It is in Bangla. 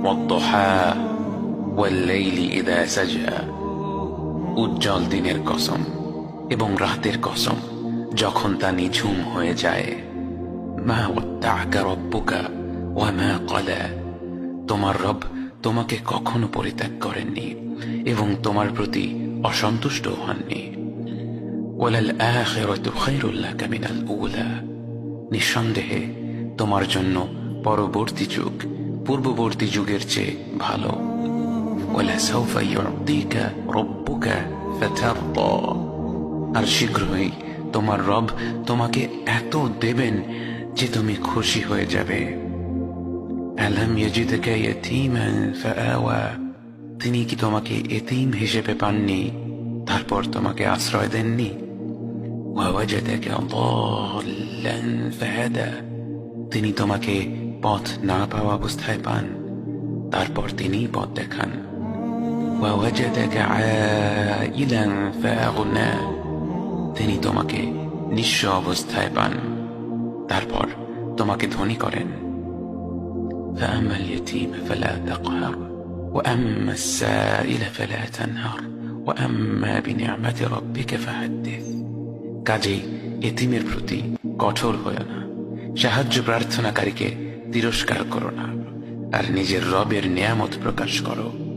ওয়াদ-দুহা ওয়াল-লাইলি ইযা সাজা, উজ্জ্বল দিনের কসম এবং রাতের কসম যখন তা নিঝুম হয়ে যায়। মা ওয়াদ্দা'আকা রাব্বুকা ওয়া মা ক্বালা, তোমার রব তোমাকে কখনো পরিত্যাগ করেননি এবং তোমার প্রতি অসন্তুষ্ট হননি। ওয়ালাল আখিরাতু খায়রুল লাকা মিনাল উলা, নিঃসন্দেহে তোমার জন্য পরবর্তী যুগ পূর্ববর্তী যুগের চেয়ে ভালো। ওয়ালাসাউফা ইউ'তিকা রাব্বুকা ফাতারদা, আর শীঘ্রই তোমার রব তোমাকে এত দেবেন যে তুমি খুশি হয়ে যাবে। আলাম ইয়াজিদকা ইয়াতীমান ফাআওয়া, তিনি কি তোমাকে এতিম হিসেবে পাননি তারপর তোমাকে আশ্রয় দেননি? ওয়াওয়াজাদাকা দাল্লান ফাহাদা, তিনি তোমাকে পথ না পাওয়া অবস্থায় পান তারপর তিনিই পথ দেখান। ওয়াওয়াজাদাকা আইলান ফাআগনা, তিনি তোমাকে নিঃস্ব অবস্থায় পান তারপর তোমাকে ধনী করেন। فأما اليتيم فلا تقهر وأما السائل فلا تنهر وأما بنعمة ربك فحدث, কাজেই এতিমের প্রতি কঠোর হয়ো না, সাহায্য প্রার্থনাকারীকে তিরস্কার করো না, আর নিজের রবের নিয়ামত প্রকাশ করো।